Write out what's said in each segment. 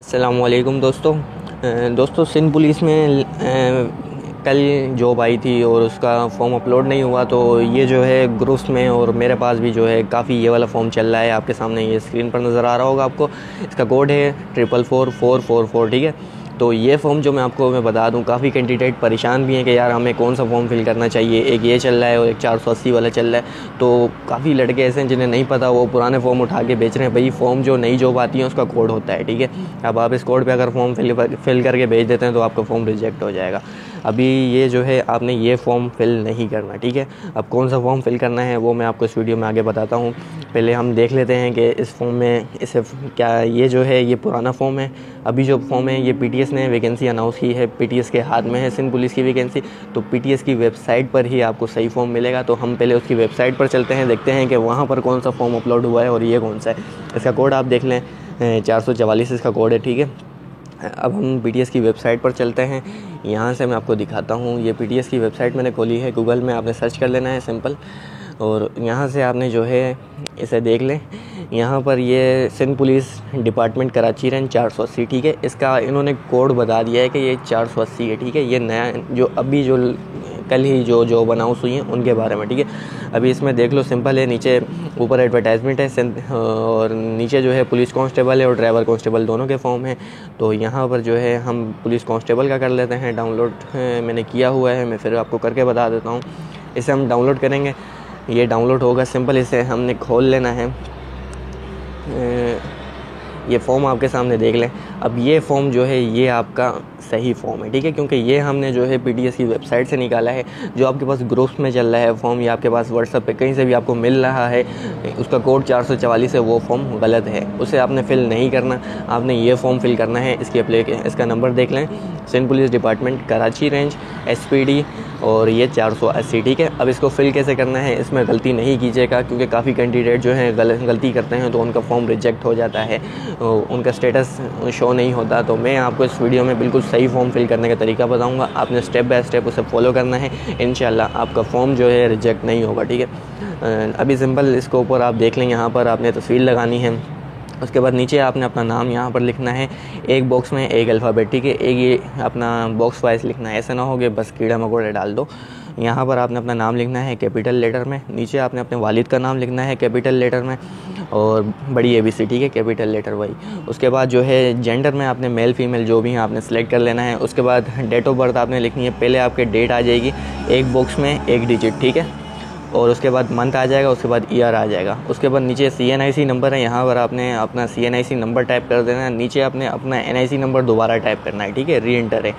अस्सलामुअलैकुम दोस्तों। दोस्तों सिंध पुलिस में कल जॉब आई थी और उसका फॉर्म अपलोड नहीं हुआ, तो ये जो है ग्रुप्स में और मेरे पास भी जो है काफ़ी ये वाला फॉर्म चल रहा है। आपके सामने ये स्क्रीन पर नज़र आ रहा होगा आपको। इसका कोड है 444444, ठीक है। तो ये फॉर्म जो मैं बता दूं, काफ़ी कैंडिडेट परेशान भी हैं कि यार हमें कौन सा फॉर्म फिल करना चाहिए। एक ये चल रहा है और एक 480 वाला चल रहा है। तो काफ़ी लड़के ऐसे हैं जिन्हें नहीं पता, वो पुराने फॉर्म उठा के बेच रहे हैं। भाई फॉर्म जो नई जॉब आती है उसका कोड होता है, ठीक है। अब आप इस कोड पे अगर फॉर्म फिल करके भेज देते हैं तो आपका फॉर्म रिजेक्ट हो जाएगा। अभी ये जो है आपने ये फॉर्म फिल नहीं करना, ठीक है। अब कौन सा फॉर्म फिल करना है वो मैं आपको इस वीडियो में आगे बताता हूँ। पहले हम देख लेते हैं कि इस फॉर्म में इसे क्या, ये जो है ये पुराना फॉर्म है। अभी जो फॉर्म है ये पीटीएस ने वैकेंसी अनाउंस की है, पीटीएस के हाथ में है सिंध पुलिस की वैकेंसी। तो पीटीएस की वेबसाइट पर ही आपको सही फॉर्म मिलेगा। तो हम पहले उसकी वेबसाइट पर चलते हैं, देखते हैं कि वहाँ पर कौन सा फॉर्म अपलोड हुआ है और ये कौन सा है। इसका कोड आप देख लें, 444 इसका कोड है, ठीक है। अब हम पीटीएस की वेबसाइट पर चलते हैं। यहाँ से मैं आपको दिखाता हूँ। ये पीटीएस की वेबसाइट मैंने खोली है, गूगल में आपने सर्च कर लेना है सिंपल, और यहाँ से आपने जो है इसे देख लें। यहाँ पर ये Sindh police department Karachi range 480, ठीक है। इसका इन्होंने कोड बता दिया है कि ये 480 है, ठीक है। ये नया जो अभी जो कल ही जो अनाउंस हुई हैं उनके बारे में, ठीक है। अभी इसमें देख लो, सिंपल है। नीचे ऊपर एडवर्टाइजमेंट है और नीचे जो है पुलिस कांस्टेबल है और ड्राइवर कांस्टेबल दोनों के फॉर्म हैं। तो यहाँ पर जो है हम पुलिस कांस्टेबल का कर लेते हैं डाउनलोड। मैंने किया हुआ है, मैं फिर आपको करके बता देता हूँ। इसे हम डाउनलोड करेंगे, ये डाउनलोड होगा। सिंपल इसे हमने खोल लेना है। ये फॉर्म आपके सामने देख लें। अब ये फॉर्म जो है ये आपका सही फॉर्म है, ठीक है, क्योंकि ये हमने जो है पीटीएस की वेबसाइट से निकाला है। जो आपके पास ग्रुप्स में चल रहा है फॉर्म या आपके पास व्हाट्सएप पे कहीं से भी आपको मिल रहा है, उसका कोड 444 है, वो फॉर्म गलत है। उसे आपने फिल नहीं करना, आपने ये फॉर्म फिल करना है। इसका नंबर देख लें, Sindh police department Karachi range SPD और ये 480, ठीक है। अब इसको फिल कैसे करना है, इसमें गलती नहीं कीजिएगा, क्योंकि काफ़ी कैंडिडेट जो है गलती करते हैं तो उनका फॉर्म रिजेक्ट हो जाता है, उनका स्टेटस शो नहीं होता। तो मैं आपको इस वीडियो में बिल्कुल सही फॉर्म फिल करने का तरीका बताऊंगा। आपने स्टेप बाय स्टेप उसे फॉलो करना है, इंशाल्लाह आपका फॉर्म जो है रिजेक्ट नहीं होगा, ठीक है। अभी सिंपल इसको ऊपर आप देख लें, यहाँ पर आपने तस्वीर लगानी है। उसके बाद नीचे आपने अपना नाम यहाँ पर लिखना है, एक बॉक्स में एक अल्फ़ाबेट, ठीक है। एक ये अपना बॉक्स वाइज लिखना है, ऐसा ना हो कि बस कीड़ा मकोड़ा डाल दो। यहाँ पर आपने अपना नाम लिखना है कैपिटल लेटर में, नीचे आपने अपने वालिद का नाम लिखना है कैपिटल लेटर में और बड़ी ABC, ठीक है, कैपिटल लेटर वही। उसके बाद जो है जेंडर में आपने मेल फीमेल जो भी हैं आपने सेलेक्ट कर लेना है। उसके बाद डेट ऑफ बर्थ आपने लिखनी है। पहले आपके डेट आ जाएगी एक बॉक्स में एक डिजिट, ठीक है, और उसके बाद मंथ आ जाएगा, उसके बाद ईयर आ जाएगा। उसके बाद नीचे CNIC नंबर है, यहाँ पर आपने अपना CNIC नंबर टाइप कर देना है। नीचे आपने अपना NIC नंबर दोबारा टाइप करना है, ठीक है, री एंटर है।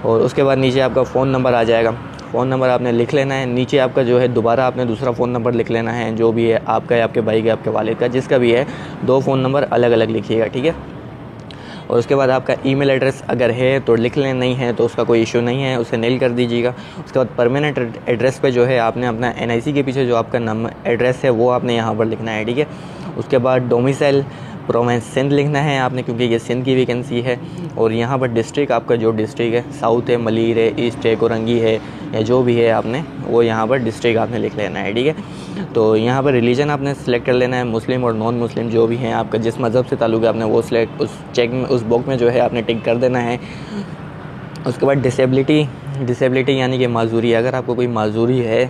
और उसके बाद नीचे आपका फ़ोन नंबर आ जाएगा, फ़ोन नंबर आपने लिख लेना है। नीचे आपका जो है दोबारा आपने दूसरा फ़ोन नंबर लिख लेना है, जो भी है आपका या आपके भाई का, आपके वालिद का, जिसका भी है, 2 फ़ोन नंबर अलग अलग लिखिएगा, ठीक है। और उसके बाद आपका ईमेल एड्रेस अगर है तो लिख लें, नहीं है तो उसका कोई इशू नहीं है, उसे नील कर दीजिएगा। उसके बाद परमानेंट एड्रेस पे जो है आपने अपना NIC के पीछे जो आपका एड्रेस है वो आपने यहाँ पर लिखना है, ठीक है। उसके बाद डोमिसाइल प्रोविंस सिंध लिखना है आपने, क्योंकि ये सिंध की वैकेंसी है। और यहाँ पर डिस्ट्रिक्ट आपका जो डिस्ट्रिक्ट है, साउथ है, मलीर है, ईस्ट है, कोरंगी है, या जो भी है आपने वो यहाँ पर डिस्ट्रिक्ट आपने लिख लेना है, ठीक है। तो यहाँ पर रिलीजन आपने सेलेक्ट कर लेना है, मुस्लिम और नॉन मुस्लिम जो भी हैं, आपका जिस मज़हब से ताल्लुक़ है आपने वो सिलेक्ट, उस चेक में उस बॉक्स में जो है आपने टिक कर देना है। उसके बाद डिसेबिलिटी यानी कि माजूरी, अगर आपको कोई माजूरी है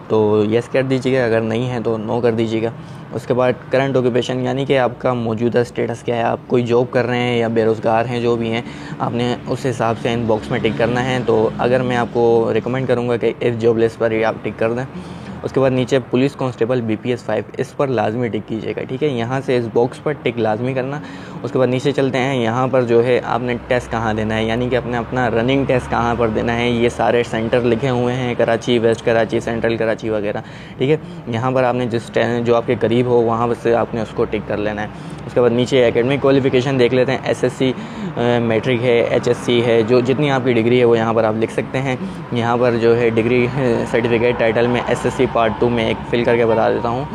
तो यस कर दीजिएगा, अगर नहीं है तो नो कर दीजिएगा। उसके बाद करंट ऑक्यूपेशन यानी कि आपका मौजूदा स्टेटस क्या है, आप कोई जॉब कर रहे हैं या बेरोज़गार हैं, जो भी हैं, आपने उस हिसाब से इन बॉक्स में टिक करना है। तो अगर मैं आपको रिकमेंड करूँगा कि इस जॉब लिस्ट पर ही आप टिक कर दें। उसके बाद नीचे पुलिस कांस्टेबल BPS 5, इस पर लाजमी टिक कीजिएगा, ठीक है। यहाँ से इस बॉक्स पर टिक लाजमी करना। उसके बाद नीचे चलते हैं, यहाँ पर जो है आपने टेस्ट कहाँ देना है, यानी कि अपना रनिंग टेस्ट कहाँ पर देना है। ये सारे सेंटर लिखे हुए हैं, कराची, वेस्ट कराची, सेंट्रल कराची वगैरह, ठीक है। यहाँ पर आपने जो आपके करीब हो वहाँ से आपने उसको टिक कर लेना है। उसके बाद नीचे एकेडमिक क्वालिफ़िकेशन देख लेते हैं, SSC मैट्रिक है, HSC है, जो जितनी आपकी डिग्री है वो यहाँ पर आप लिख सकते हैं। यहाँ पर जो है डिग्री सर्टिफिकेट टाइटल में SSC पार्ट 2 में एक फिल करके बता देता हूँ।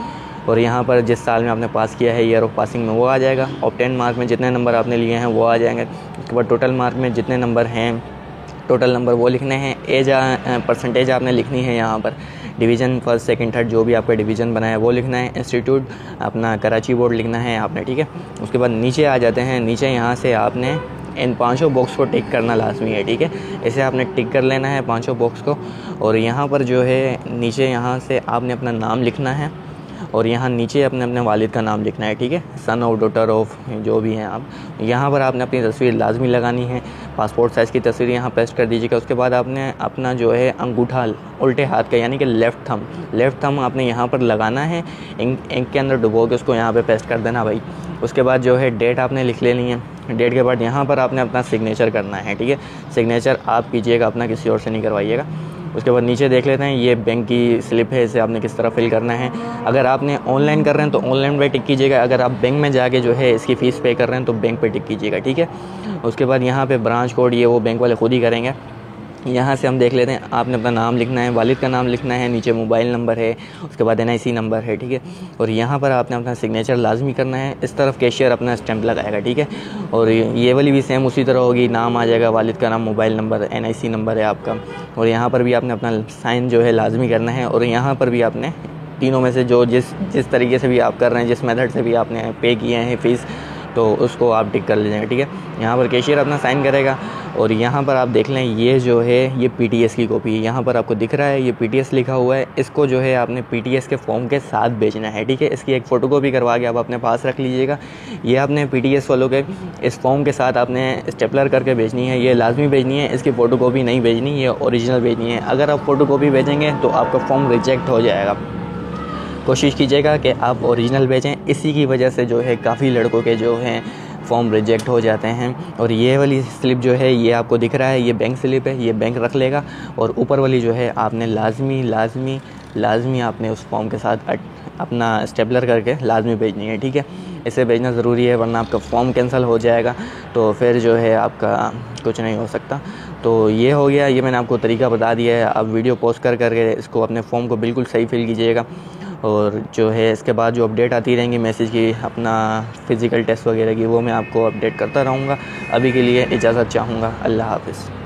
और यहाँ पर जिस साल में आपने पास किया है, ईयर ऑफ पासिंग में वो आ जाएगा। ऑब्टेन मार्क में जितने नंबर आपने लिए हैं वो आ जाएंगे। उसके बाद टोटल मार्क में जितने नंबर हैं, टोटल नंबर वो लिखने हैं। एज परसेंटेज आपने लिखनी है यहाँ पर, डिवीज़न फर्स्ट सेकंड थर्ड जो भी आपका डिवीज़न बना है वो लिखना है, इंस्टीट्यूट अपना कराची बोर्ड लिखना है आपने, ठीक है। उसके बाद नीचे आ जाते हैं, नीचे यहाँ से आपने इन 5 बॉक्स को टिक करना लाजमी है, ठीक है। इसे आपने टिक कर लेना है 5 बॉक्स को, और यहाँ पर जो है नीचे यहाँ से आपने अपना नाम लिखना है, और यहाँ नीचे अपने अपने वालिद का नाम लिखना है, ठीक है, सन ऑफ, डॉटर ऑफ, जो भी हैं आप। यहाँ पर आपने अपनी तस्वीर लाजमी लगानी है, पासपोर्ट साइज़ की तस्वीर यहाँ पेस्ट कर दीजिएगा। उसके बाद आपने अपना जो है अंगूठा उल्टे हाथ का यानी कि लेफ़्ट थंब आपने यहाँ पर लगाना है, इंक के अंदर डुबो के उसको यहाँ पर पेस्ट कर देना भाई। उसके बाद जो है डेट आपने लिख लेनी है, डेट के बाद यहाँ पर आपने अपना सिग्नेचर करना है, ठीक है। सिग्नेचर आप कीजिएगा अपना, किसी और से नहीं करवाइएगा। उसके बाद नीचे देख लेते हैं, ये बैंक की स्लिप है, इसे आपने किस तरह फिल करना है। अगर आपने ऑनलाइन कर रहे हैं तो ऑनलाइन पे टिक कीजिएगा, अगर आप बैंक में जाके जो है इसकी फ़ीस पे कर रहे हैं तो बैंक पे टिक कीजिएगा, ठीक है। उसके बाद यहाँ पे ब्रांच कोड ये वो बैंक वाले खुद ही करेंगे। यहाँ से हम देख लेते हैं, आपने अपना नाम लिखना है, वालिद का नाम लिखना है, नीचे मोबाइल नंबर है, उसके बाद NIC नंबर है, ठीक है। और यहाँ पर आपने अपना सिग्नेचर लाजमी करना है। इस तरफ कैशियर अपना स्टैंप लगाएगा, ठीक है। और ये वाली भी सेम उसी तरह होगी, नाम आ जाएगा, वालिद का नाम, मोबाइल नंबर, NIC नंबर है आपका। और यहाँ पर भी आपने अपना साइन जो है लाजमी करना है। और यहाँ पर भी आपने तीनों में से जो जिस तरीके से भी आप कर रहे हैं, जिस मेथड से भी आपने पे किए हैं फ़ीस, तो उसको आप टिक कर लीजिएगा, ठीक है। यहाँ पर कैशियर अपना साइन करेगा। और यहाँ पर आप देख लें, ये जो है ये PTS की कॉपी है, यहाँ पर आपको दिख रहा है ये PTS लिखा हुआ है। इसको जो है आपने PTS के फॉर्म के साथ भेजना है, ठीक है। इसकी एक फ़ोटोकॉपी करवा के आप अपने पास रख लीजिएगा। ये आपने PTS वालों के इस फॉर्म के साथ आपने स्टेपलर करके भेजनी है, ये लाजमी भेजनी है, इसकी फ़ोटोकॉपी नहीं भेजनी, ये ओरिजिनल भेजनी है। अगर आप फ़ोटोकॉपी भेजेंगे तो आपका फॉर्म रिजेक्ट हो जाएगा। कोशिश कीजिएगा कि आप ओरिजिनल भेजें, इसी की वजह से जो है काफ़ी लड़कों के जो हैं फॉर्म रिजेक्ट हो जाते हैं। और ये वाली स्लिप जो है ये आपको दिख रहा है, ये बैंक स्लिप है, ये बैंक रख लेगा। और ऊपर वाली जो है आपने लाजमी आपने उस फॉर्म के साथ अपना स्टेपलर करके लाजमी भेजनी है, ठीक है। इसे भेजना ज़रूरी है, वरना आपका फॉर्म कैंसिल हो जाएगा, तो फिर जो है आपका कुछ नहीं हो सकता। तो ये हो गया, ये मैंने आपको तरीका बता दिया है। आप वीडियो पोस्ट करके इसको अपने फॉर्म को बिल्कुल सही फिल कीजिएगा। और जो है इसके बाद जो अपडेट आती रहेंगी मैसेज की, अपना फ़िज़िकल टेस्ट वगैरह की, वो मैं आपको अपडेट करता रहूँगा। अभी के लिए इजाज़त चाहूँगा। अल्लाह हाफ़िज़।